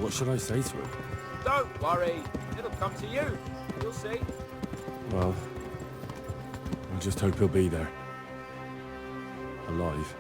What should I say to him? Don't worry. It'll come to you. You'll see. Well, I just hope he'll be there. Alive.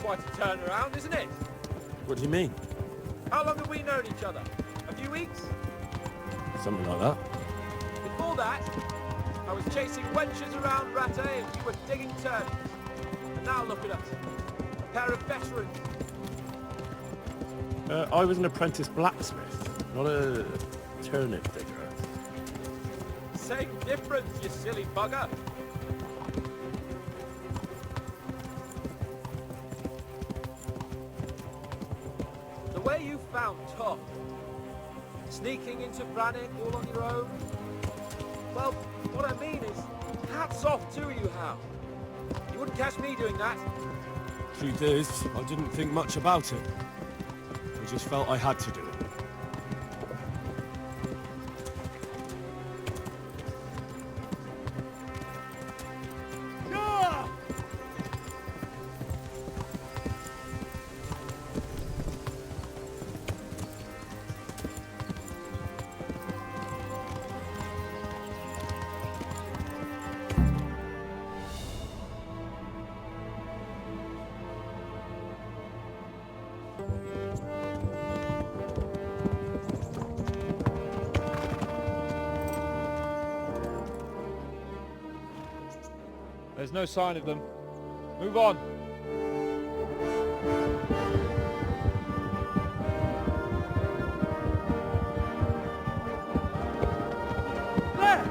Quite a turnaround, isn't it? What do you mean? How long have we known each other? A few weeks? Something like that. Before that, I was chasing wenches around Rattay and you were digging turnips. And now look at us. A pair of veterans. I was an apprentice blacksmith, not a turnip digger. Same difference, you silly bugger. The way you found Tom, sneaking into Brannick all on your own, well, what I mean is, hats off to you, Hal. You wouldn't catch me doing that. Truth is, I didn't think much about it. I just felt I had to do it. There's no sign of them. Move on. There!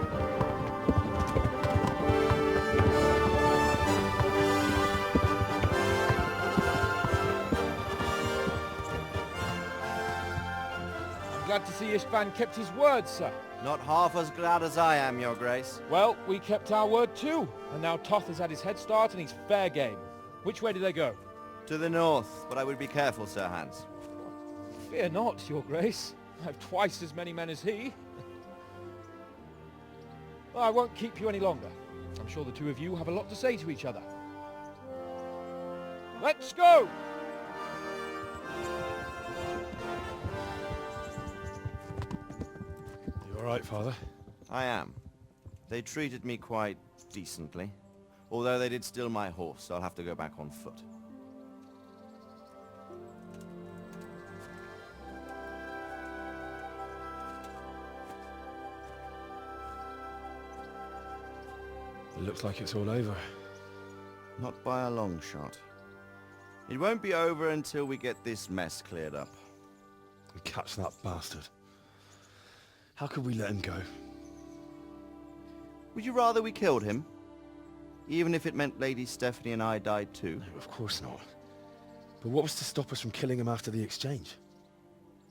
I'm glad to see Ishvan kept his word, sir. Not half as glad as I am, Your Grace. Well, we kept our word too. And now Toth has had his head start and he's fair game. Which way do they go? To the north, but I would be careful, Sir Hans. Fear not, Your Grace. I have twice as many men as he. Well, I won't keep you any longer. I'm sure the two of you have a lot to say to each other. Let's go! You all right, Father? I am. They treated me quite decently. Although they did steal my horse, so I'll have to go back on foot. It looks like it's all over. Not by a long shot. It won't be over until we get this mess cleared up. And catch that bastard. How could we let him go? Would you rather we killed him? Even if it meant Lady Stephanie and I died too? No, of course not. But what was to stop us from killing him after the exchange?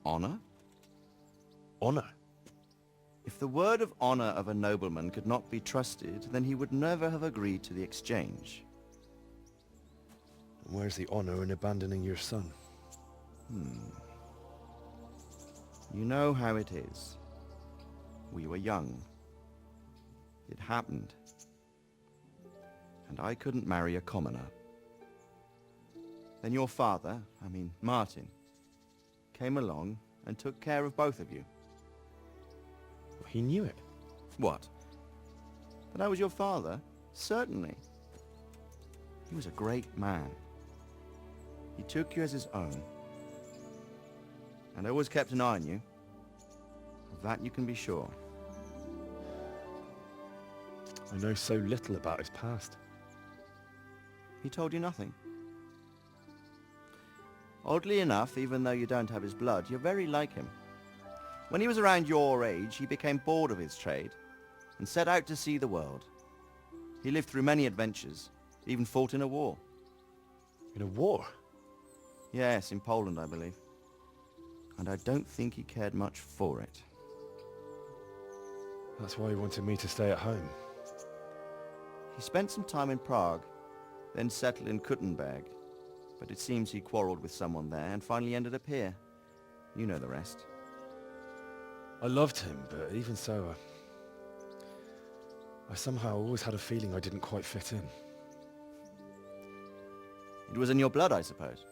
Honor? Honor? If the word of honor of a nobleman could not be trusted, then he would never have agreed to the exchange. And where's the honor in abandoning your son? You know how it is. We were young. It happened. And I couldn't marry a commoner. Then your father, Martin, came along and took care of both of you. He knew it. What? That I was your father? Certainly. He was a great man. He took you as his own, And I always kept an eye on you. Of that you can be sure. I know so little about his past. He told you nothing? Oddly enough, even though you don't have his blood, you're very like him. When he was around your age, he became bored of his trade and set out to see the world. He lived through many adventures, even fought in a war. In a war? Yes, in Poland, I believe. And I don't think he cared much for it. That's why he wanted me to stay at home. He spent some time in Prague, then settled in Kuttenberg. But it seems he quarreled with someone there and finally ended up here. You know the rest. I loved him, but even so, I somehow always had a feeling I didn't quite fit in. It was in your blood, I suppose.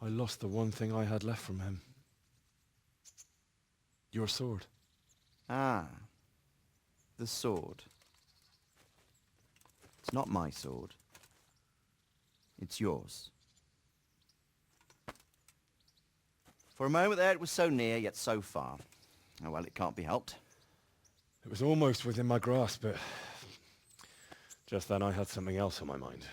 I lost the one thing I had left from him. Your sword. Ah, the sword. It's not my sword. It's yours. For a moment there it was so near, yet so far. Oh well, it can't be helped. It was almost within my grasp, but just then I had something else on my mind.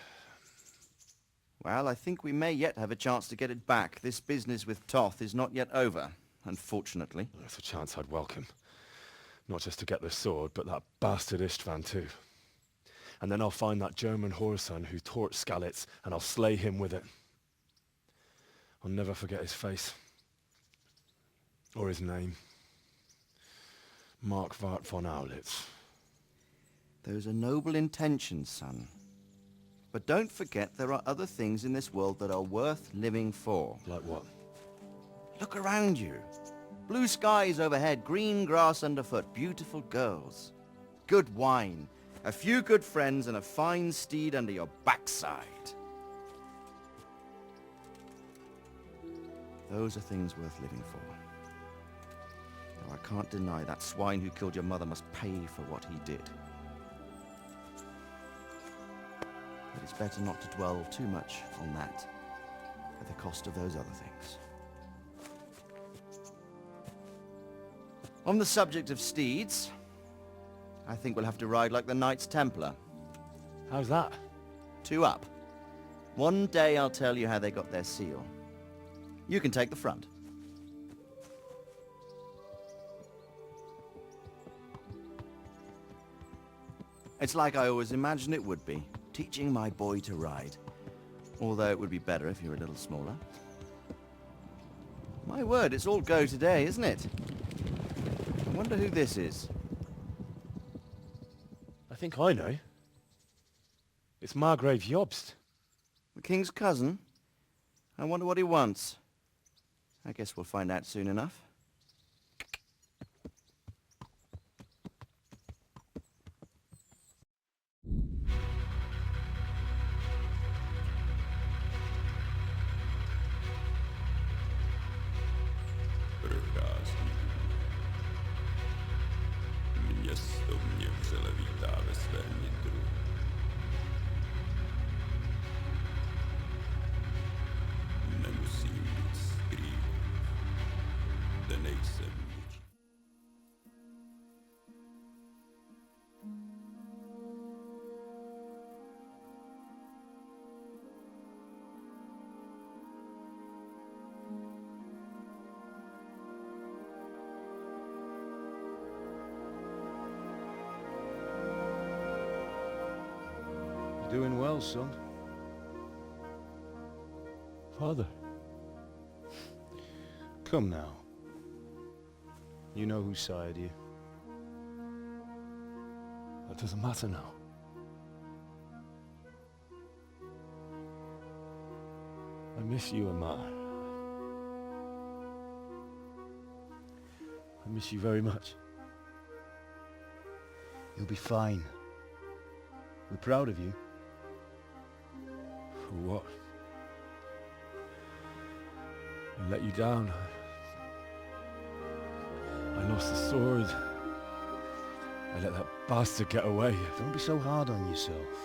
Well, I think we may yet have a chance to get it back. This business with Toth is not yet over, unfortunately. That's a chance I'd welcome. Not just to get the sword, but that bastard Istvan too. And then I'll find that German whoreson who torched Skalitz, and I'll slay him with it. I'll never forget his face. Or his name. Mark Vart von Aulitz. Those are noble intentions, son. But don't forget there are other things in this world that are worth living for. Like what? Look around you. Blue skies overhead, green grass underfoot, beautiful girls. Good wine, a few good friends, and a fine steed under your backside. Those are things worth living for. Though I can't deny that swine who killed your mother must pay for what he did. But it's better not to dwell too much on that at the cost of those other things. On the subject of steeds, I think we'll have to ride like the Knights Templar. How's that? 2 up. One day I'll tell you how they got their seal. You can take the front. It's like I always imagined it would be, teaching my boy to ride. Although it would be better if you were a little smaller. My word, it's all go today, isn't it? I wonder who this is. I think I know. It's Margrave Jobst. The king's cousin? I wonder what he wants. I guess we'll find out soon enough. Prochází. Město mě vřele vítá ve svém nitru. Nemusím nic skrývat. Zde nejsem ničím. Doing well, son. Father. Come now. You know who sired you. That doesn't matter now. I miss you and Ma. I miss you very much. You'll be fine. We're proud of you. For what? I let you down. I lost the sword. I let that bastard get away. Don't be so hard on yourself.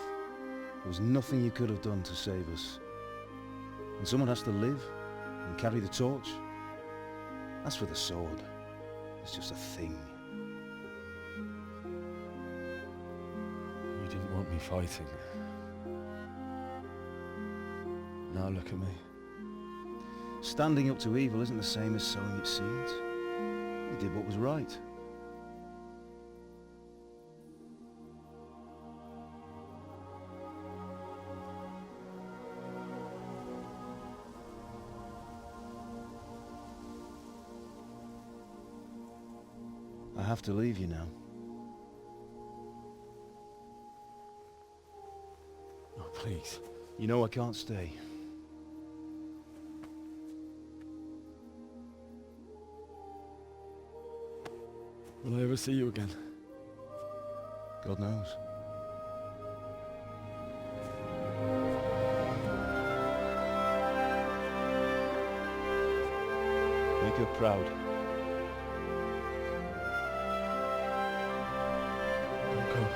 There was nothing you could have done to save us. And someone has to live and carry the torch. As for the sword, it's just a thing. You didn't want me fighting. Now look at me. Standing up to evil isn't the same as sowing its seeds. You did what was right. I have to leave you now. Oh, please. You know I can't stay. Will I ever see you again? God knows. Make her proud. Don't go.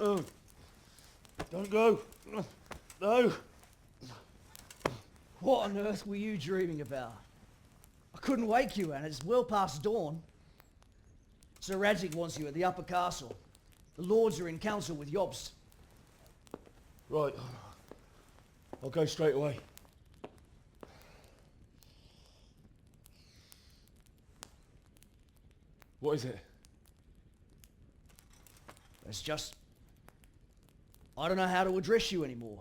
Oh, don't go. No. What on earth were you dreaming about? I couldn't wake you, and it's well past dawn. Sir Radzig wants you at the upper castle. The lords are in council with Jobst. Right. I'll go straight away. What is it? It's just... I don't know how to address you anymore.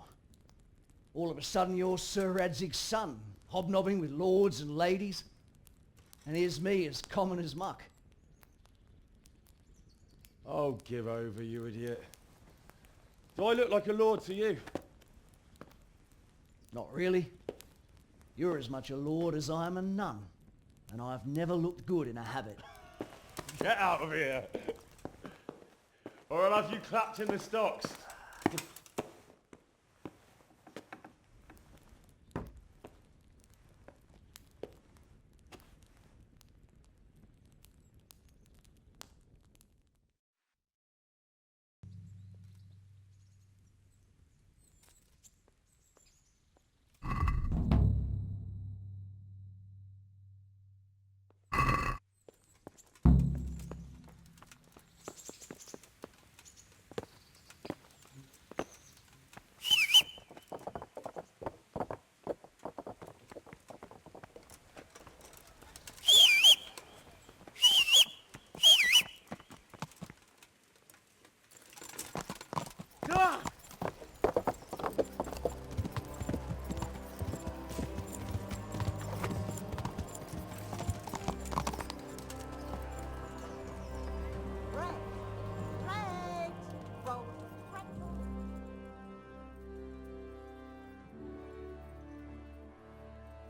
All of a sudden you're Sir Radzig's son, hobnobbing with lords and ladies. And here's me, as common as muck. Oh, give over, you idiot. Do I look like a lord to you? Not really. You're as much a lord as I am a nun. And I've never looked good in a habit. Get out of here! Or I'll have you clapped in the stocks.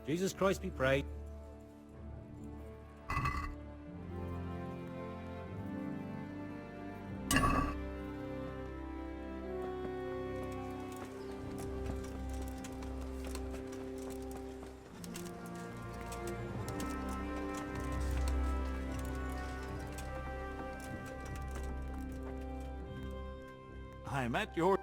Jesus Christ be praised. I'm at your...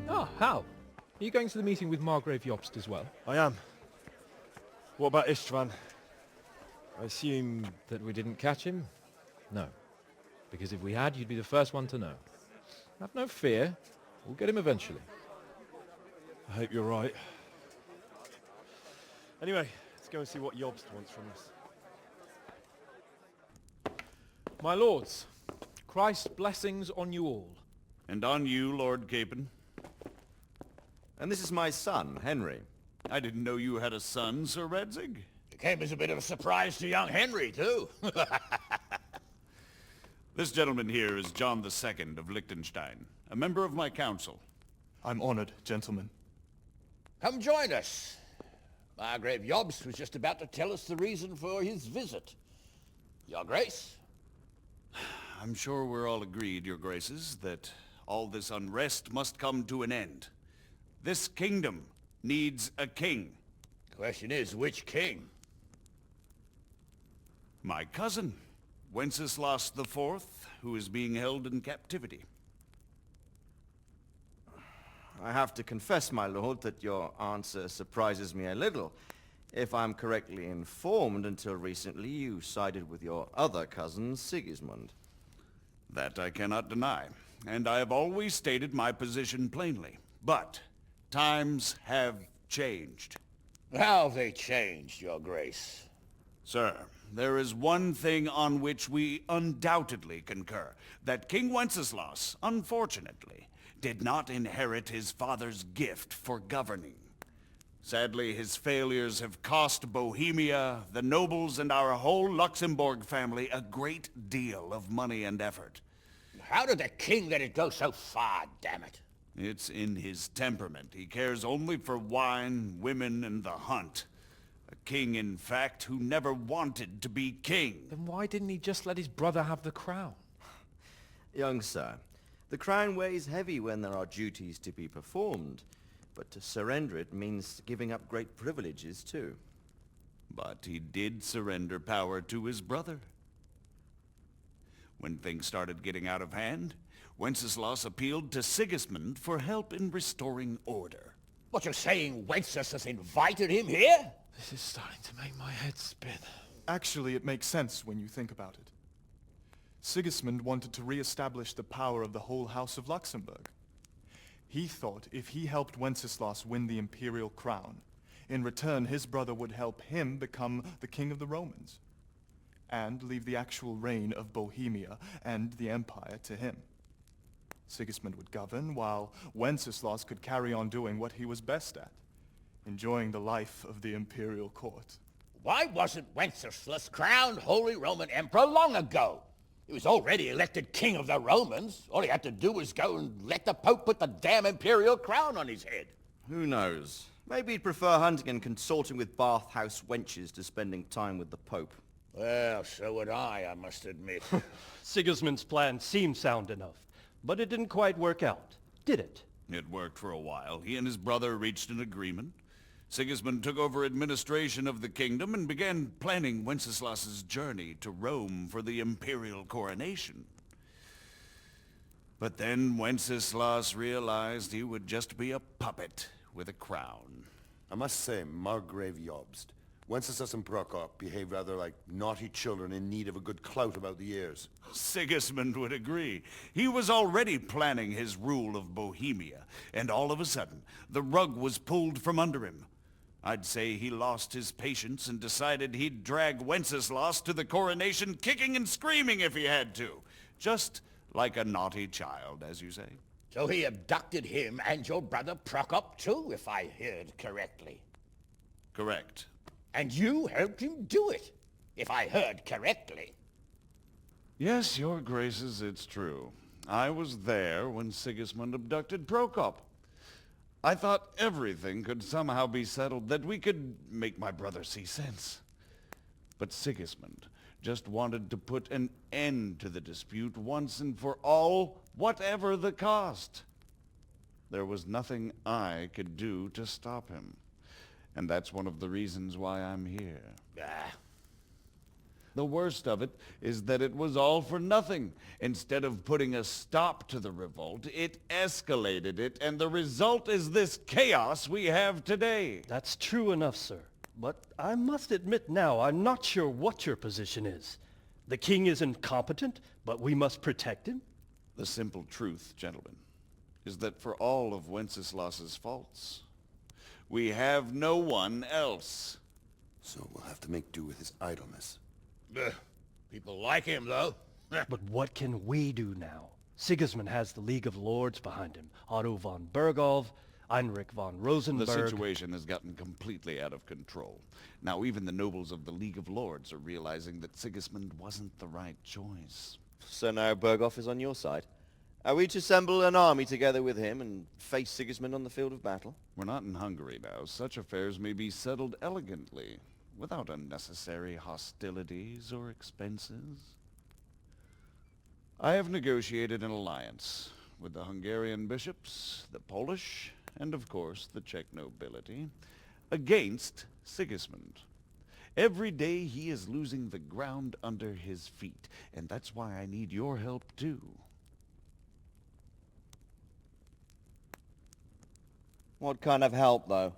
Ah, Hal. Are you going to the meeting with Margrave Jobst as well? I am. What about Istvan? I assume... That we didn't catch him? No. Because if we had, you'd be the first one to know. Have no fear. We'll get him eventually. I hope you're right. Anyway, let's go and see what Jobst wants from us. My lords, Christ's blessings on you all. And on you, Lord Capon. And this is my son, Henry. I didn't know you had a son, Sir Redzig. It came as a bit of a surprise to young Henry, too. This gentleman here is John II of Liechtenstein, a member of my council. I'm honored, gentlemen. Come join us. Margrave Jobst was just about to tell us the reason for his visit. Your Grace? I'm sure we're all agreed, Your Graces, that all this unrest must come to an end. This kingdom needs a king. Question is, which king? My cousin, Wenceslas IV, who is being held in captivity. I have to confess, my lord, that your answer surprises me a little. If I'm correctly informed, until recently you sided with your other cousin, Sigismund. That I cannot deny, and I have always stated my position plainly. But times have changed. How have they changed, Your Grace? Sir, there is one thing on which we undoubtedly concur, that King Wenceslas, unfortunately, did not inherit his father's gift for governing. Sadly, his failures have cost Bohemia, the nobles, and our whole Luxembourg family a great deal of money and effort. How did the king let it go so far, damn it? It's in his temperament. He cares only for wine, women, and the hunt. A king, in fact, who never wanted to be king. Then why didn't he just let his brother have the crown? Young sir, the crown weighs heavy when there are duties to be performed, but to surrender it means giving up great privileges too. But he did surrender power to his brother. When things started getting out of hand, Wenceslas appealed to Sigismund for help in restoring order. What, you're saying Wenceslas invited him here? This is starting to make my head spin. Actually, it makes sense when you think about it. Sigismund wanted to re-establish the power of the whole House of Luxembourg. He thought if he helped Wenceslas win the imperial crown, in return his brother would help him become the king of the Romans, and leave the actual reign of Bohemia and the empire to him. Sigismund would govern, while Wenceslas could carry on doing what he was best at, enjoying the life of the imperial court. Why wasn't Wenceslas crowned Holy Roman Emperor long ago? He was already elected king of the Romans. All he had to do was go and let the Pope put the damn imperial crown on his head. Who knows? Maybe he'd prefer hunting and consorting with bathhouse wenches to spending time with the Pope. Well, so would I must admit. Sigismund's plan seemed sound enough, but it didn't quite work out, did it? It worked for a while. He and his brother reached an agreement. Sigismund took over administration of the kingdom and began planning Wenceslas's journey to Rome for the imperial coronation. But then Wenceslas realized he would just be a puppet with a crown. I must say, Margrave Jobst, Wenceslas and Prokop behave rather like naughty children in need of a good clout about the ears. Sigismund would agree. He was already planning his rule of Bohemia, and all of a sudden, the rug was pulled from under him. I'd say he lost his patience and decided he'd drag Wenceslas to the coronation kicking and screaming if he had to. Just like a naughty child, as you say. So he abducted him and your brother Prokop too, if I heard correctly. Correct. And you helped him do it, if I heard correctly. Yes, your graces, it's true. I was there when Sigismund abducted Prokop. I thought everything could somehow be settled, that we could make my brother see sense. But Sigismund just wanted to put an end to the dispute once and for all, whatever the cost. There was nothing I could do to stop him. And that's one of the reasons why I'm here. The worst of it is that it was all for nothing. Instead of putting a stop to the revolt, it escalated it, and the result is this chaos we have today. That's true enough, sir. But I must admit now, I'm not sure what your position is. The king is incompetent, but we must protect him? The simple truth, gentlemen, is that for all of Wenceslas's faults, we have no one else. So we'll have to make do with his idleness. People like him, though. But what can we do now? Sigismund has the League of Lords behind him. Otto von Berghof, Heinrich von Rosenberg. The situation has gotten completely out of control. Now even the nobles of the League of Lords are realizing that Sigismund wasn't the right choice. So now Berghof is on your side. Are we to assemble an army together with him and face Sigismund on the field of battle? We're not in Hungary now. Such affairs may be settled elegantly, without unnecessary hostilities or expenses. I have negotiated an alliance with the Hungarian bishops, the Polish, and of course the Czech nobility, against Sigismund. Every day he is losing the ground under his feet, and that's why I need your help too. What kind of help, though?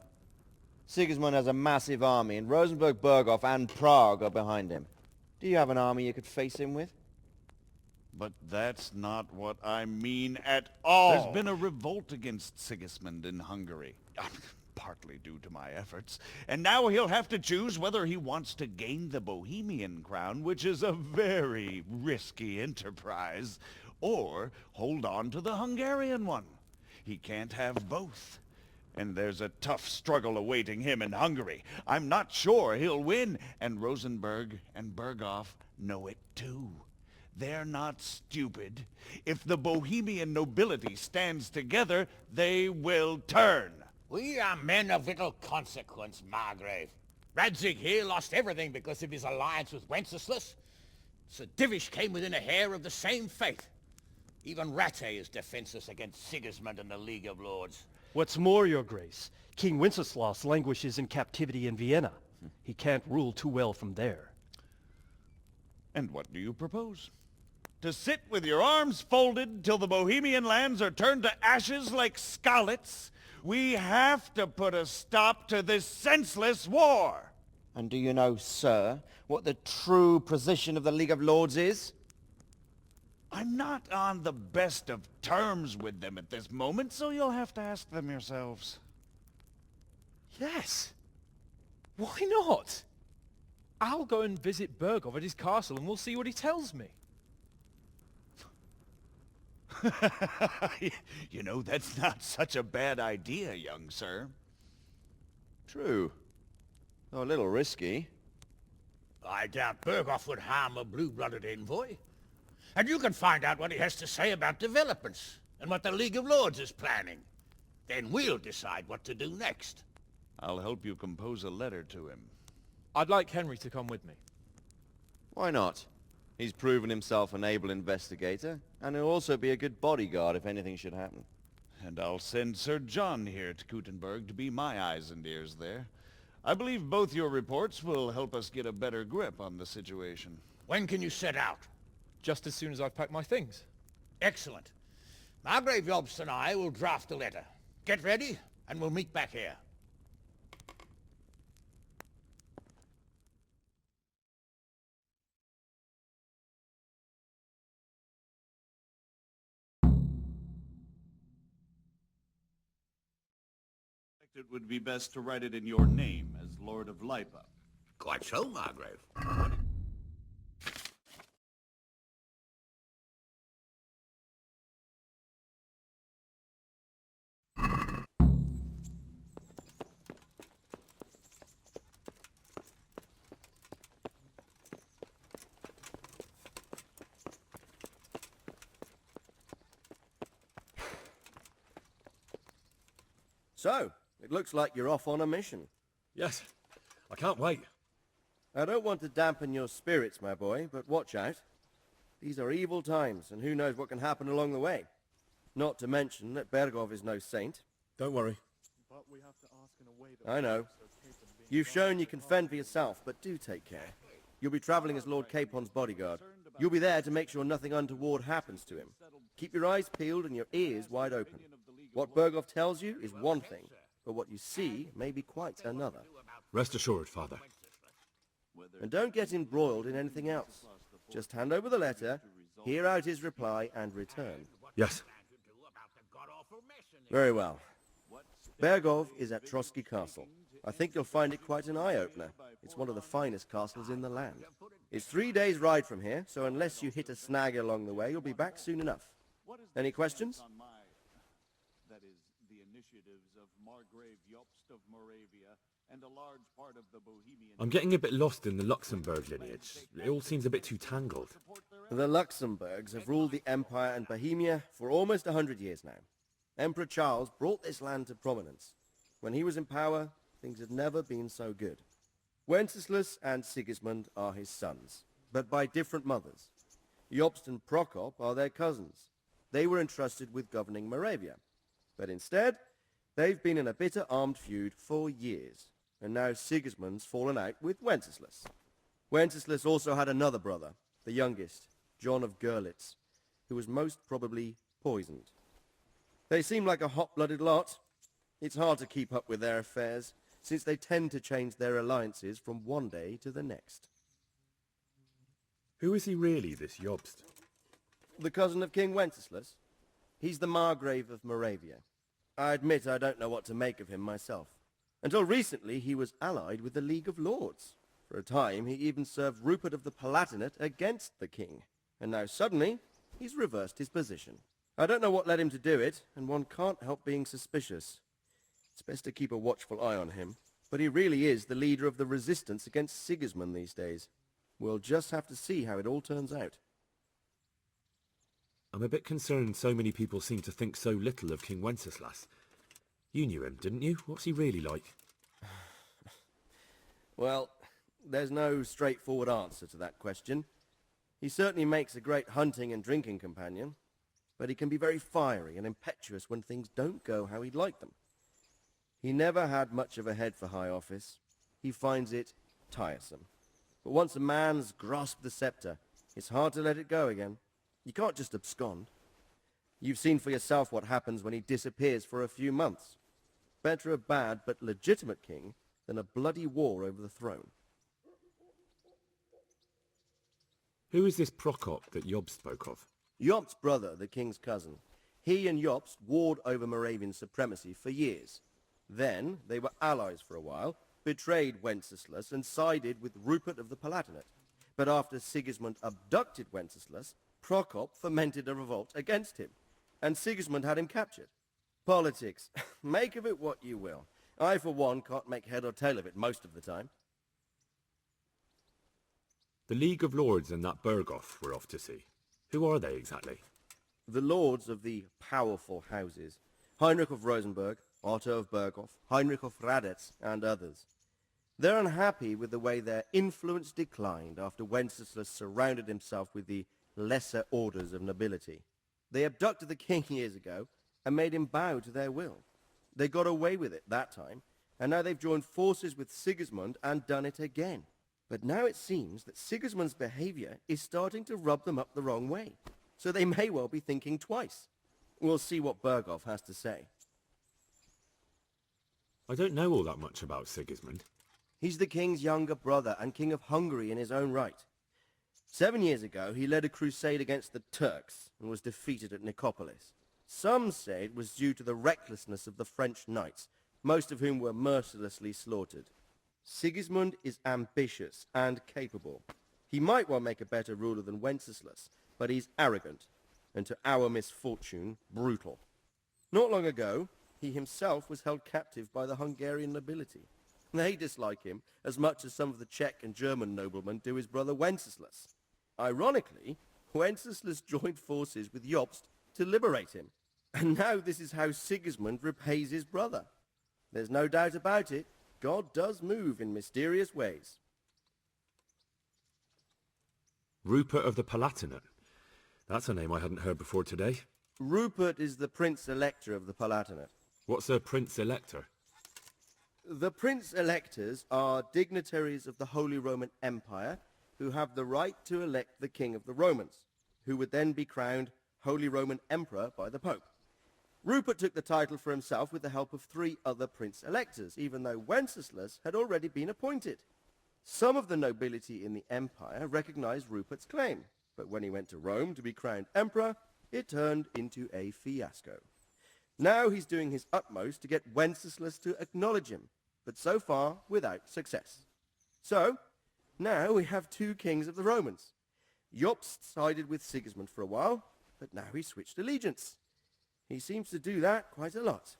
Sigismund has a massive army, and Rosenberg, Berghof, and Prague are behind him. Do you have an army you could face him with? But that's not what I mean at all. There's been a revolt against Sigismund in Hungary, partly due to my efforts. And now he'll have to choose whether he wants to gain the Bohemian crown, which is a very risky enterprise, or hold on to the Hungarian one. He can't have both. And there's a tough struggle awaiting him in Hungary. I'm not sure he'll win, and Rosenberg and Berghof know it too. They're not stupid. If the Bohemian nobility stands together, they will turn. We are men of little consequence, Margrave. Radzig here lost everything because of his alliance with Wenceslas. Sir Divish came within a hair of the same fate. Even Rattay is defenseless against Sigismund and the League of Lords. What's more, Your Grace, King Wenceslas languishes in captivity in Vienna. He can't rule too well from there. And what do you propose? To sit with your arms folded till the Bohemian lands are turned to ashes like Skalitz? We have to put a stop to this senseless war. And do you know, sir, what the true position of the League of Lords is? I'm not on the best of terms with them at this moment, so you'll have to ask them yourselves. Yes. Why not? I'll go and visit Berghof at his castle and we'll see what he tells me. You know, that's not such a bad idea, young sir. True. Though a little risky. I doubt Berghof would harm a blue-blooded envoy. And you can find out what he has to say about developments and what the League of Lords is planning. Then we'll decide what to do next. I'll help you compose a letter to him. I'd like Henry to come with me. Why not? He's proven himself an able investigator, and he'll also be a good bodyguard if anything should happen. And I'll send Sir John here to Kuttenberg to be my eyes and ears there. I believe both your reports will help us get a better grip on the situation. When can you set out? Just as soon as I've packed my things. Excellent. Margrave Jobst and I will draft a letter. Get ready, and we'll meet back here. It would be best to write it in your name as Lord of Lipa. Quite so, Margrave. So, it looks like you're off on a mission. Yes, I can't wait. I don't want to dampen your spirits, my boy, but watch out. These are evil times, and who knows what can happen along the way. Not to mention that Berghof is no saint. Don't worry. I know. You've shown you can fend for yourself, but do take care. You'll be traveling as Lord Capon's bodyguard. You'll be there to make sure nothing untoward happens to him. Keep your eyes peeled and your ears wide open. What Berghof tells you is one thing, but what you see may be quite another. Rest assured, Father. And don't get embroiled in anything else. Just hand over the letter, hear out his reply, and return. Yes. Very well. Berghof is at Trotsky Castle. I think you'll find it quite an eye-opener. It's one of the finest castles in the land. It's 3 days' ride from here, so unless you hit a snag along the way, you'll be back soon enough. Any questions? That is, the initiatives of Margrave Jobst of Moravia and a large part of the Bohemian... I'm getting a bit lost in the Luxembourg lineage. It all seems a bit too tangled. The Luxembourgs have ruled the Empire and Bohemia for almost 100 years now. Emperor Charles brought this land to prominence. When he was in power, things had never been so good. Wenceslas and Sigismund are his sons, but by different mothers. Jobst and Prokop are their cousins. They were entrusted with governing Moravia. But instead, they've been in a bitter armed feud for years, and now Sigismund's fallen out with Wenceslas. Wenceslas also had another brother, the youngest, John of Görlitz, who was most probably poisoned. They seem like a hot-blooded lot. It's hard to keep up with their affairs, since they tend to change their alliances from one day to the next. Who is he really, this Jobst? The cousin of King Wenceslas. He's the Margrave of Moravia. I admit I don't know what to make of him myself. Until recently, he was allied with the League of Lords. For a time, he even served Rupert of the Palatinate against the king. And now suddenly, he's reversed his position. I don't know what led him to do it, and one can't help being suspicious. It's best to keep a watchful eye on him. But he really is the leader of the resistance against Sigismund these days. We'll just have to see how it all turns out. I'm a bit concerned so many people seem to think so little of King Wenceslas. You knew him, didn't you? What's he really like? Well, there's no straightforward answer to that question. He certainly makes a great hunting and drinking companion, but he can be very fiery and impetuous when things don't go how he'd like them. He never had much of a head for high office. He finds it tiresome. But once a man's grasped the scepter, it's hard to let it go again. You can't just abscond. You've seen for yourself what happens when he disappears for a few months. Better a bad but legitimate king than a bloody war over the throne. Who is this Prokop that Job spoke of? Jobst's brother, the king's cousin. He and Jobst warred over Moravian supremacy for years. Then they were allies for a while, betrayed Wenceslas and sided with Rupert of the Palatinate. But after Sigismund abducted Wenceslas, Prokop fomented a revolt against him, and Sigismund had him captured. Politics. Make of it what you will. I, for one, can't make head or tail of it most of the time. The League of Lords and that Berghoff we're off to see. Who are they exactly? The lords of the powerful houses. Heinrich of Rosenberg, Otto of Berghoff, Heinrich of Radetz, and others. They're unhappy with the way their influence declined after Wenceslas surrounded himself with the lesser orders of nobility. They abducted the king years ago and made him bow to their will. They got away with it that time, and now they've joined forces with Sigismund and done it again. But now it seems that Sigismund's behavior is starting to rub them up the wrong way, so they may well be thinking twice. We'll see what Berghoff has to say. I don't know all that much about Sigismund. He's the king's younger brother and king of Hungary in his own right. 7 years ago, he led a crusade against the Turks and was defeated at Nicopolis. Some say it was due to the recklessness of the French knights, most of whom were mercilessly slaughtered. Sigismund is ambitious and capable. He might well make a better ruler than Wenceslas, but he's arrogant, and to our misfortune, brutal. Not long ago, he himself was held captive by the Hungarian nobility. They dislike him as much as some of the Czech and German noblemen do his brother Wenceslas. Ironically, Wenceslas joined forces with Jobst to liberate him. And now this is how Sigismund repays his brother. There's no doubt about it, God does move in mysterious ways. Rupert of the Palatinate. That's a name I hadn't heard before today. Rupert is the Prince-Elector of the Palatinate. What's a Prince-Elector? The Prince-Electors are dignitaries of the Holy Roman Empire who have the right to elect the King of the Romans, who would then be crowned Holy Roman Emperor by the Pope. Rupert took the title for himself with the help of 3 other Prince-Electors, even though Wenceslas had already been appointed. Some of the nobility in the empire recognized Rupert's claim, but when he went to Rome to be crowned emperor, it turned into a fiasco. Now he's doing his utmost to get Wenceslas to acknowledge him, but so far without success. So, now we have two kings of the Romans. Jobst sided with Sigismund for a while, but now he's switched allegiance. He seems to do that quite a lot.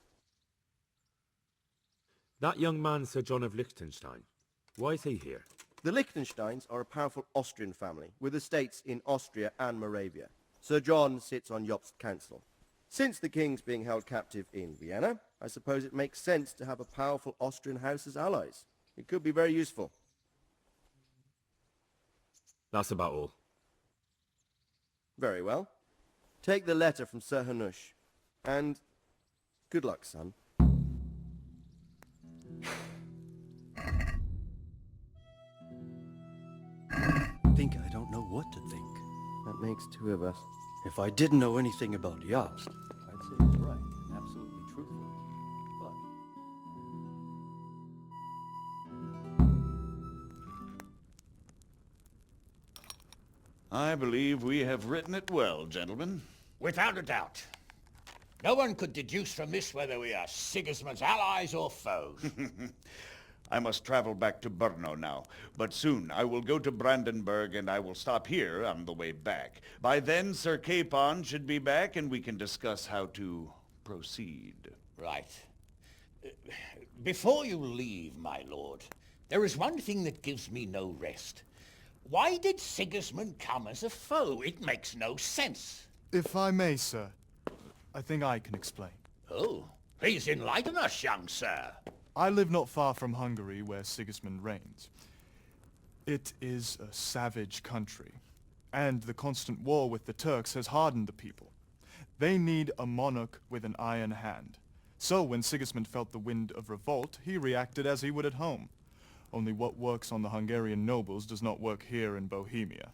That young man, Sir John of Liechtenstein, why is he here? The Liechtensteins are a powerful Austrian family with estates in Austria and Moravia. Sir John sits on Jobst's council. Since the king's being held captive in Vienna, I suppose it makes sense to have a powerful Austrian house as allies. It could be very useful. That's about all. Very well. Take the letter from Sir Hanush. And good luck, son. I think I don't know what to think. That makes two of us. If I didn't know anything about Jobst, I'd say he's right and absolutely truthful. But I believe we have written it well, gentlemen. Without a doubt. No one could deduce from this whether we are Sigismund's allies or foes. I must travel back to Brno now, but soon I will go to Brandenburg and I will stop here on the way back. By then, Sir Capon should be back and we can discuss how to proceed. Right. Before you leave, my lord, there is one thing that gives me no rest. Why did Sigismund come as a foe? It makes no sense. If I may, sir, I think I can explain. Oh, please enlighten us, young sir. I live not far from Hungary, where Sigismund reigns. It is a savage country, and the constant war with the Turks has hardened the people. They need a monarch with an iron hand. So when Sigismund felt the wind of revolt, he reacted as he would at home. Only what works on the Hungarian nobles does not work here in Bohemia.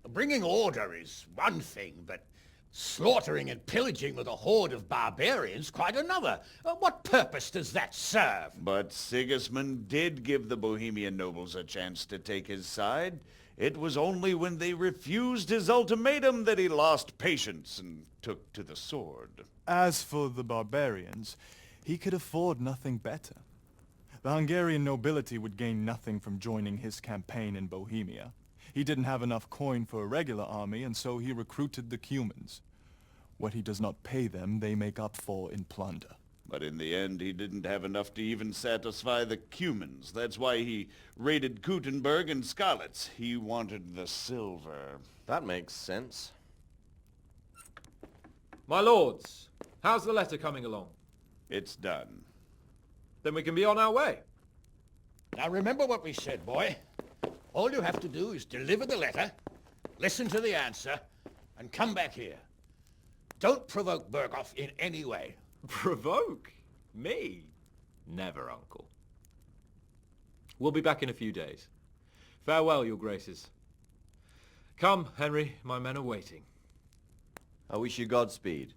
Bringing order is one thing, but slaughtering and pillaging with a horde of barbarians quite another. What purpose does that serve? But Sigismund did give the Bohemian nobles a chance to take his side. It was only when they refused his ultimatum that he lost patience and took to the sword. As for the barbarians, he could afford nothing better. The Hungarian nobility would gain nothing from joining his campaign in Bohemia. He didn't have enough coin for a regular army, and so he recruited the Cumans. What he does not pay them, they make up for in plunder. But in the end, he didn't have enough to even satisfy the Cumans. That's why he raided Kuttenberg and Skalitz. He wanted the silver. That makes sense. My lords, how's the letter coming along? It's done. Then we can be on our way. Now remember what we said, boy. All you have to do is deliver the letter, listen to the answer, and come back here. Don't provoke Berghoff in any way. Provoke? Me? Never, Uncle. We'll be back in a few days. Farewell, your graces. Come, Henry, my men are waiting. I wish you Godspeed.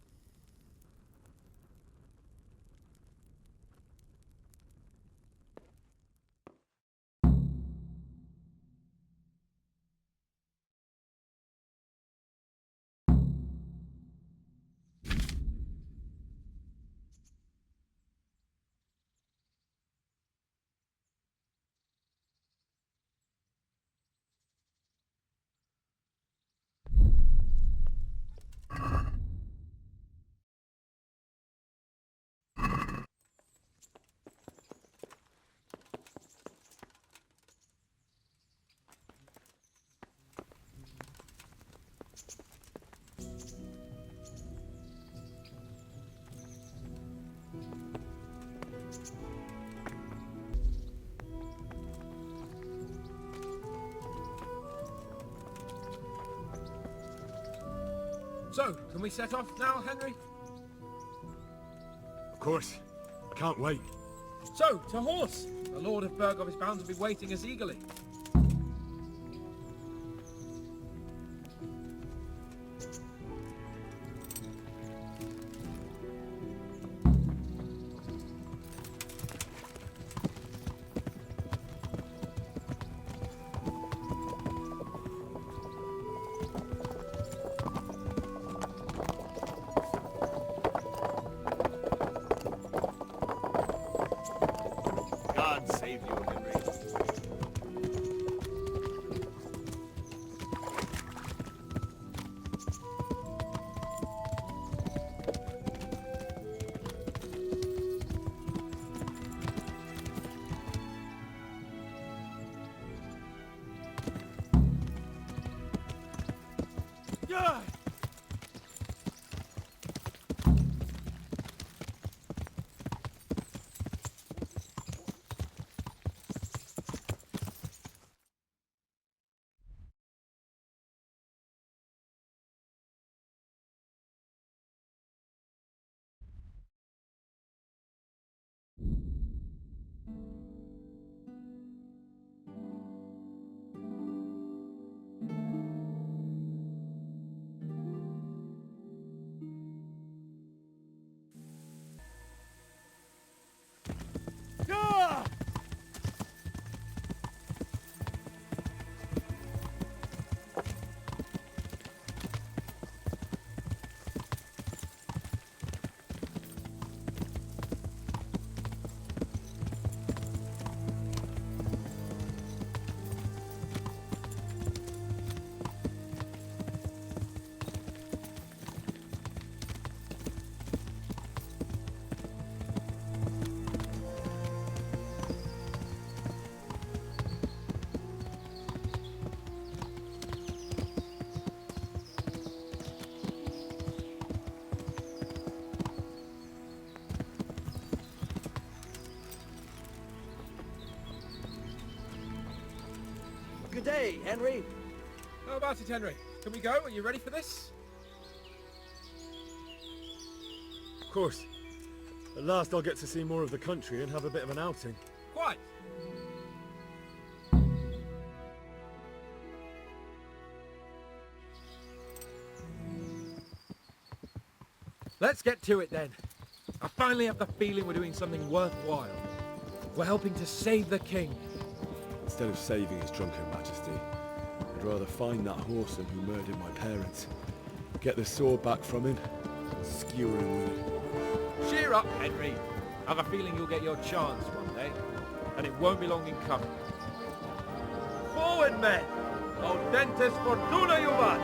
So, can we set off now, Henry? Of course. I can't wait. So, to horse! The Lord of Berghoff is bound to be waiting us eagerly. save you, Henry. Yeah! Yeah! Good day, Henry. How about it, Henry? Can we go? Are you ready for this? Of course. At last I'll get to see more of the country and have a bit of an outing. Quite. Let's get to it then. I finally have the feeling we're doing something worthwhile. We're helping to save the king. Instead of saving his drunken majesty, I'd rather find that whoreson who murdered my parents, get the sword back from him, and skewer him with it. Cheer up, Henry. I have a feeling you'll get your chance one day, and it won't be long in coming. Forward, men! Audentes fortuna juvat!